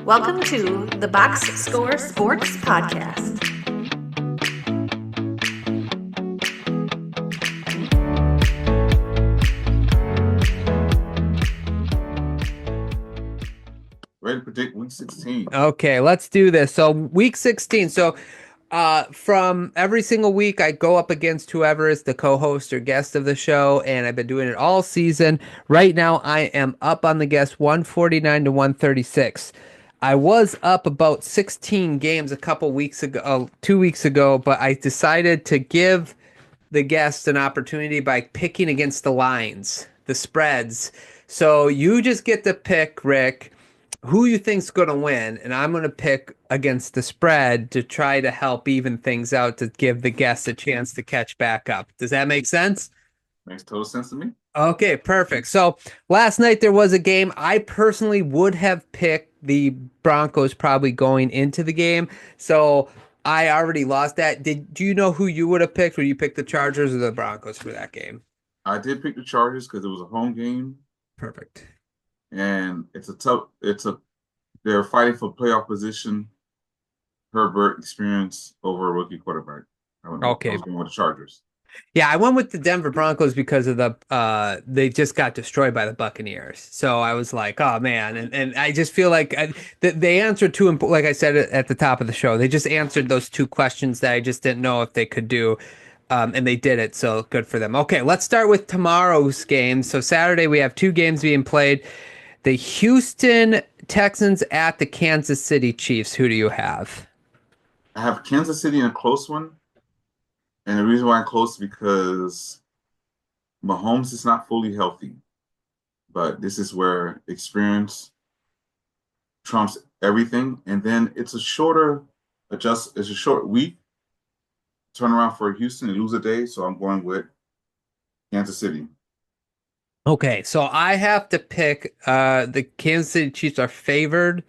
Welcome to the Box Score Sports Podcast. Ready to predict week 16. Okay, let's do this. So week 16. So from every single week I go up against whoever is the co-host or guest of the show, and I've been doing it all season. Right now I am up on the guest 149 to 136. I was up about 16 games a couple weeks ago, 2 weeks ago, but I decided to give the guests an opportunity by picking against the lines, the spreads. So you just get to pick, Rick, who you think's going to win, and I'm going to pick against the spread to try to help even things out to give the guests a chance to catch back up. Does that make sense? Makes total sense to me. Okay, perfect. So last night there was a game. I personally would have picked the Broncos probably going into the game. So I already lost that. Do you know who you would have picked? Would you pick the Chargers or the Broncos for that game? I did pick the Chargers because it was a home game, Perfect. and they're fighting for playoff position. Herbert experience over a rookie quarterback. I Okay. was going with the Chargers. Yeah, I went with the Denver Broncos because of they just got destroyed by the Buccaneers. So I was like, oh man, and I just feel like they answered like I said at the top of the show, they just answered those two questions that I just didn't know if they could do. And they did it, so good for them. Okay, let's start with tomorrow's game. So Saturday we have two games being played. The Houston Texans at the Kansas City Chiefs. Who do you have? I have Kansas City in a close one, and the reason why I'm close is because Mahomes is not fully healthy, but this is where experience trumps everything. And then it's a short week turnaround for Houston and lose a day, so I'm going with Kansas City. Okay, so I have to pick the Kansas City Chiefs are favored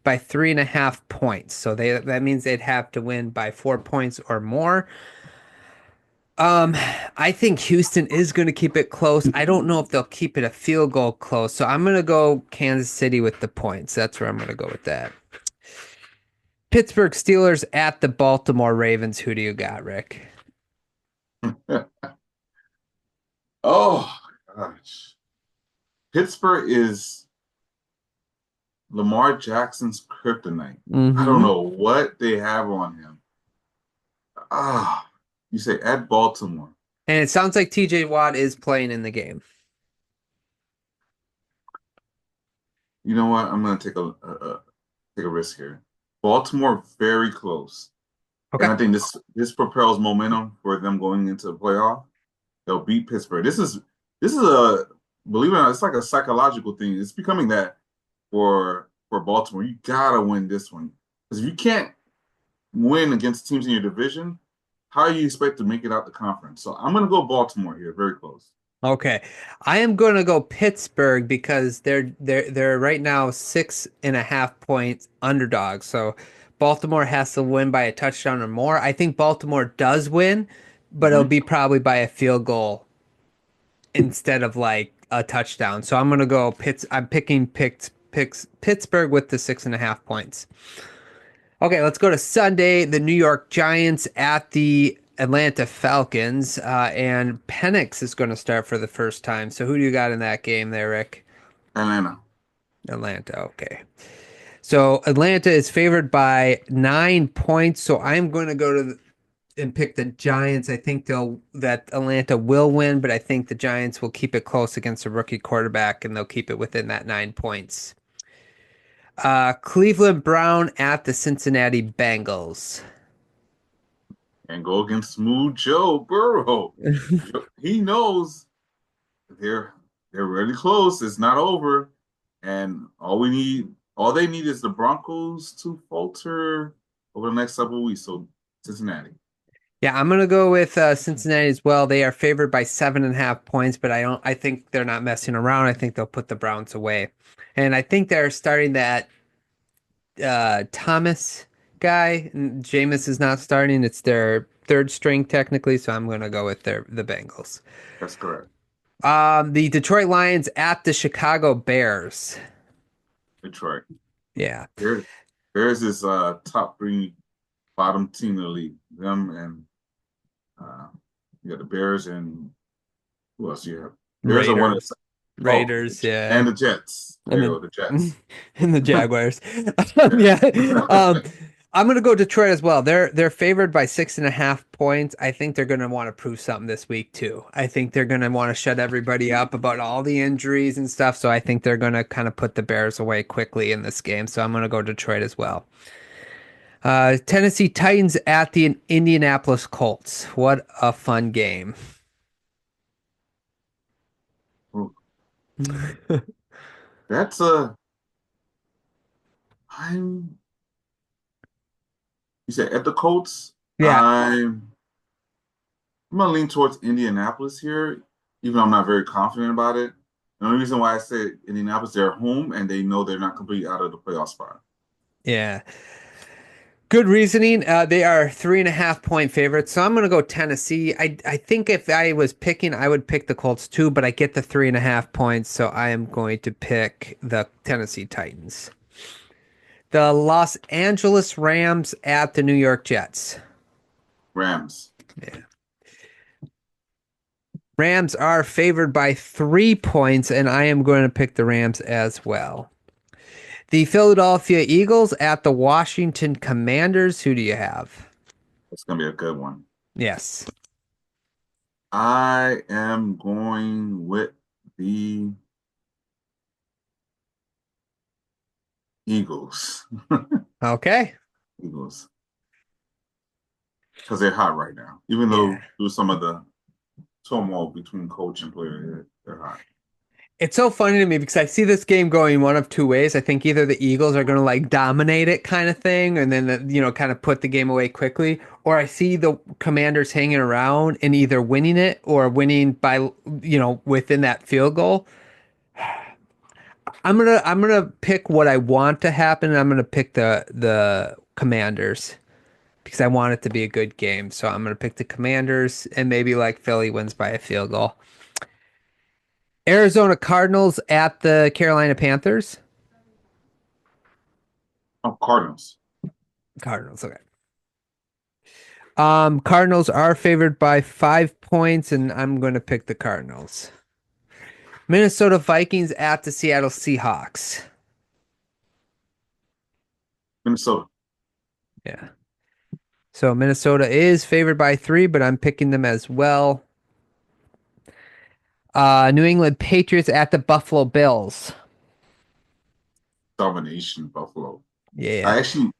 by 3.5 points. So that means they'd have to win by 4 points or more. Um, I think Houston is going to keep it close. I don't know if they'll keep it a field goal close. So I'm going to go Kansas City with the points. That's where I'm going to go with that. Pittsburgh Steelers at the Baltimore Ravens. Who do you got, Rick? Oh gosh. Pittsburgh is Lamar Jackson's kryptonite. I don't know what they have on him. You say at Baltimore. And it sounds like TJ Watt is playing in the game. You know what? I'm gonna take a risk here. Baltimore very close. Okay. And I think this propels momentum for them going into the playoff. They'll beat Pittsburgh. This is a, believe it or not, it's like a psychological thing. It's becoming that for Baltimore. You gotta win this one. Because if you can't win against teams in your division, how do you expect to make it out the conference? So I'm gonna go Baltimore here, very close. Okay. I am going to go Pittsburgh because they're right now 6.5 points underdogs. So Baltimore has to win by a touchdown or more. I think Baltimore does win, but it'll be probably by a field goal instead of like a touchdown. So I'm going to go I'm picking Pittsburgh with the 6.5 points. Okay, let's go to Sunday. The New York Giants at the Atlanta Falcons, and Penix is going to start for the first time. So who do you got in that game there, Rick? Atlanta. Atlanta, okay. So Atlanta is favored by 9 points. So I'm going to and pick the Giants. I think that Atlanta will win, but I think the Giants will keep it close against a rookie quarterback, and they'll keep it within that 9 points. Cleveland Brown at the Cincinnati Bengals. And go against Smooth Joe Burrow. He knows they're really close. It's not over. And all they need is the Broncos to falter over the next several weeks. So Cincinnati. Yeah, I'm gonna go with Cincinnati as well. They are favored by 7.5 points, but I think they're not messing around. I think they'll put the Browns away. And I think they're starting that Thomas guy. Jameis is not starting. It's their third string technically, so I'm gonna go with the Bengals. That's correct. The Detroit Lions at the Chicago Bears. Detroit. Yeah. Bears is top three bottom team in the league. Them and you got the Bears and who else you have? Bears are one of Raiders. oh, Raiders, yeah. and the Jets. And There you the go, the Jets. and the Jaguars. Yeah. Yeah. I'm gonna go Detroit as well. They're favored by 6.5 points. I think they're gonna want to prove something this week too. I think they're gonna want to shut everybody up about all the injuries and stuff. So I think they're gonna kind of put the Bears away quickly in this game. So I'm gonna go Detroit as well. Tennessee Titans at the Indianapolis Colts. What a fun game. That's a I'm you said at the Colts. Yeah. I'm gonna lean towards Indianapolis here, even though I'm not very confident about it. The only reason why I say Indianapolis, they're home and they know they're not completely out of the playoff spot. Yeah. Good reasoning. They are 3.5 point favorites, so I'm going to go Tennessee. I think if I was picking, I would pick the Colts too, but I get the 3.5 points, so I am going to pick the Tennessee Titans. The Los Angeles Rams at the New York Jets. Rams. Yeah. Rams are favored by 3 points, and I am going to pick the Rams as well. The Philadelphia Eagles at the Washington Commanders. Who do you have? It's gonna be a good one. Yes. I am going with the Eagles. Okay. Eagles. Because they're hot right now. Even though Yeah. through some of the turmoil between coach and player, they're hot. It's so funny to me because I see this game going one of two ways. I think either the Eagles are going to like dominate it kind of thing and then, kind of put the game away quickly, or I see the Commanders hanging around and either winning it or winning by, within that field goal. I'm gonna pick what I want to happen, and I'm gonna pick the Commanders because I want it to be a good game. So I'm gonna pick the Commanders and maybe like Philly wins by a field goal. Arizona Cardinals at the Carolina Panthers. Oh, Cardinals. Cardinals, okay. Cardinals are favored by 5 points, and I'm going to pick the Cardinals. Minnesota Vikings at the Seattle Seahawks. Minnesota. Yeah. So Minnesota is favored by 3, but I'm picking them as well. New England Patriots at the Buffalo Bills. Domination, Buffalo. Yeah. I actually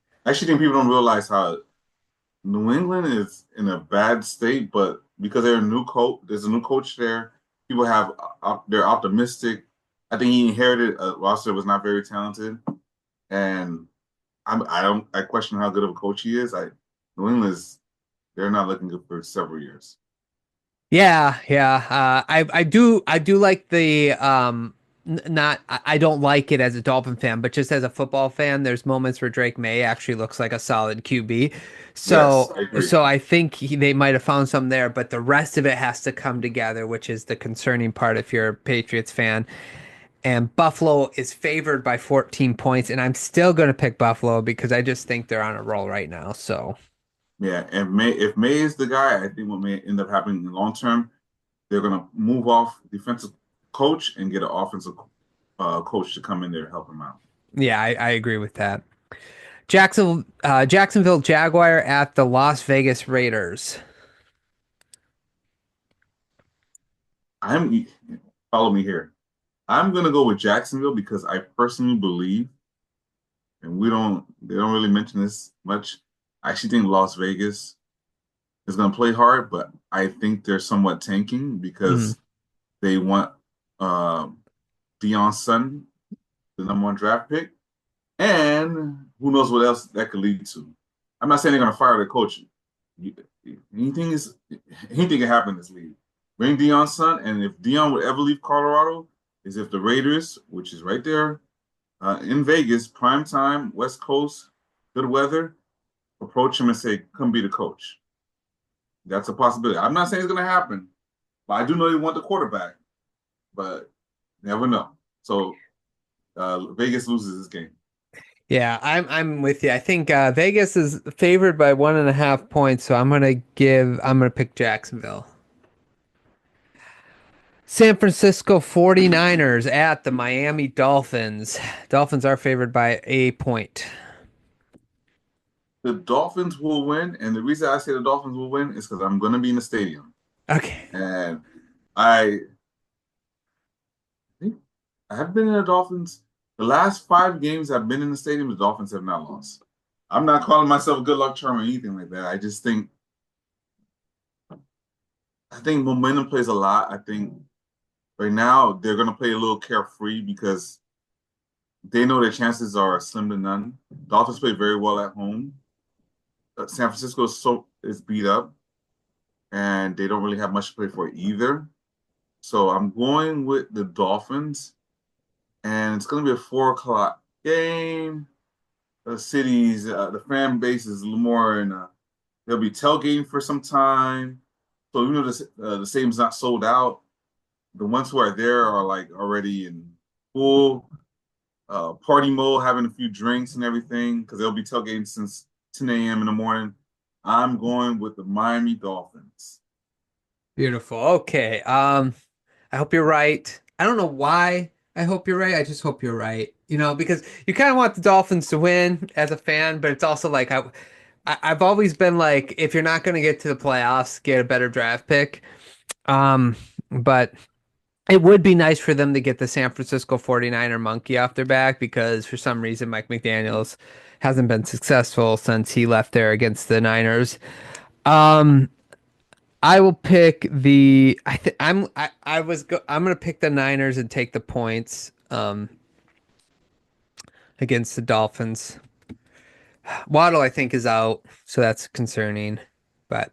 think people don't realize how New England is in a bad state, but because they're a new coach, there's a new coach there. People they're optimistic. I think he inherited a roster that was not very talented, and I question how good of a coach he is. New England they're not looking good for several years. Yeah, yeah. I do like the not I don't like it as a Dolphin fan, but just as a football fan, there's moments where Drake May actually looks like a solid QB. Yes, So I agree. so I think they might have found some there, but the rest of it has to come together, which is the concerning part if you're a Patriots fan. And Buffalo is favored by 14 points, and I'm still going to pick Buffalo because I just think they're on a roll right now. So Yeah, and if May is the guy, I think what may end up happening in the long term, they're going to move off defensive coach and get an offensive coach to come in there to help him out. yeah, I agree with that. Jacksonville Jaguar at the Las Vegas Raiders. I'm follow me here. I'm gonna go with Jacksonville because I personally believe, and they don't really mention this much. I actually think Las Vegas is gonna play hard, but I think they're somewhat tanking Mm. because they want Deion's son, the number one draft pick, and who knows what else that could lead to. I'm not saying they're gonna fire their coach. Anything is anything can happen in this league. Bring Deion's son, and if Deion would ever leave Colorado, is if the Raiders, which is right there in Vegas, prime time, West Coast, good weather, approach him and say, "Come be the coach." That's a possibility. I'm not saying it's going to happen, but I do know they want the quarterback. But never know. So Vegas loses this game. Yeah, I'm with you. I think Vegas is favored by 1.5 points, so I'm gonna pick Jacksonville. San Francisco 49ers at the Miami Dolphins. Dolphins are favored by a point. The Dolphins will win, and the reason I say the Dolphins will win is because I'm going to be in the stadium, Okay. and I think I have been in the Dolphins. The last 5 games I've been in the stadium, the Dolphins have not lost. I'm not calling myself a good luck charm or anything like that. I think momentum plays a lot. I think right now they're going to play a little carefree because they know their chances are slim to none. Dolphins play very well at home. San Francisco is beat up, and they don't really have much to play for either. So I'm going with the Dolphins, and it's going to be a 4 o'clock game. The fan base is a little more they'll be tailgating for some time. So even though the stadium's not sold out, the ones who are there are like already in full party mode, having a few drinks and everything, because they'll be tailgating since 10 a.m. in the morning. I'm going with the Miami Dolphins. Beautiful. Okay. I hope you're right. I don't know why I hope you're right. I just hope you're right. Because you kind of want the Dolphins to win as a fan, but it's also like I've always been like, if you're not going to get to the playoffs, get a better draft pick. But it would be nice for them to get the San Francisco 49er monkey off their back, because for some reason Mike McDaniels hasn't been successful since he left there against the Niners. I will pick the I'm gonna pick the Niners and take the points against the Dolphins. Waddle, I think, is out, so that's concerning. But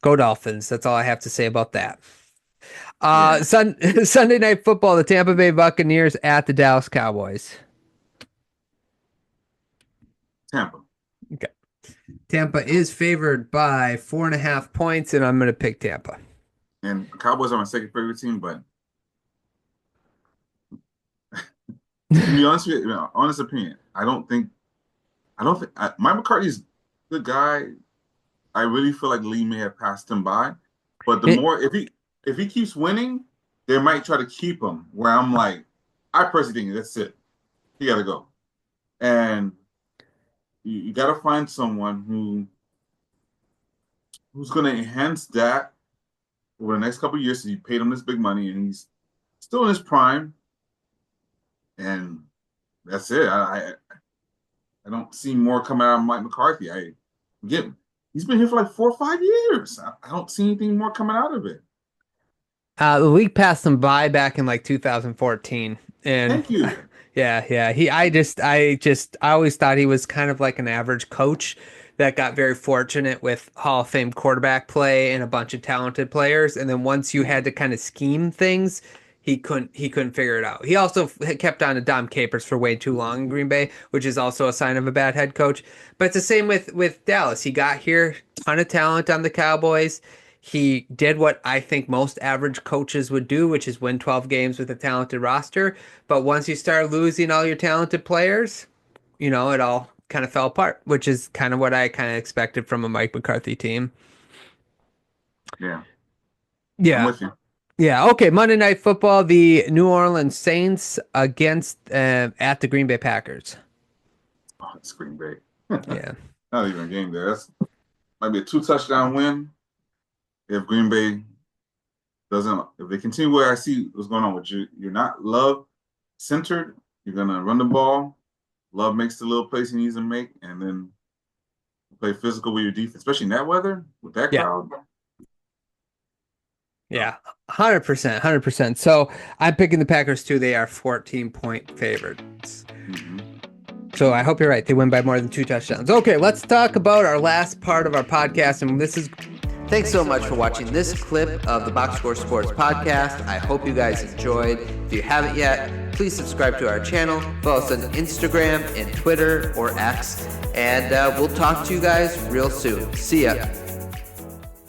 go Dolphins. That's all I have to say about that. Yeah. Sunday Night Football, the Tampa Bay Buccaneers at the Dallas Cowboys. Tampa. Okay. Tampa is favored by 4.5 points, and I'm going to pick Tampa. And Cowboys are my second favorite team, but to be honest with you, honest opinion, I don't think Mike McCarthy's a good guy. I really feel like Lee may have passed him by, but if he keeps winning, they might try to keep him. Where I'm like, I personally think that's it. He got to go, and you got to find someone who's going to enhance that over the next couple of years. So you paid him this big money, and he's still in his prime, and that's it. I don't see more coming out of Mike McCarthy. He's been here for like 4 or 5 years. I don't see anything more coming out of it. The league passed him by back in like 2014, and Thank you. Yeah. I always thought he was kind of like an average coach that got very fortunate with Hall of Fame quarterback play and a bunch of talented players. And then once you had to kind of scheme things, he couldn't figure it out. He also kept on to Dom Capers for way too long in Green Bay, which is also a sign of a bad head coach. But it's the same with Dallas. He got here, ton of talent on the Cowboys. He did what I think most average coaches would do, which is win 12 games with a talented roster. But once you start losing all your talented players, it all kind of fell apart, which is kind of what I kind of expected from a Mike McCarthy team. Yeah. Yeah. I'm with you. Yeah. Okay. Monday Night Football, the New Orleans Saints against at the Green Bay Packers. Oh, it's Green Bay. Yeah. Not even a game there. Might be a 2-touchdown win. If Green Bay if they continue where I see what's going on with you, you're not Love centered. You're gonna run the ball. Love makes the little plays he needs to make, and then play physical with your defense, especially in that weather with that crowd. Yeah, 100%, 100%. So I'm picking the Packers too. They are 14-point favorites. Mm-hmm. So I hope you're right. They win by more than 2 touchdowns. Okay, let's talk about our last part of our podcast, and this is. Thanks so much for watching this clip of the Box Score Sports Podcast. I hope you guys enjoyed. If you haven't yet, please subscribe to our channel. Follow us on Instagram and Twitter or X. And we'll talk to you guys real soon. See ya.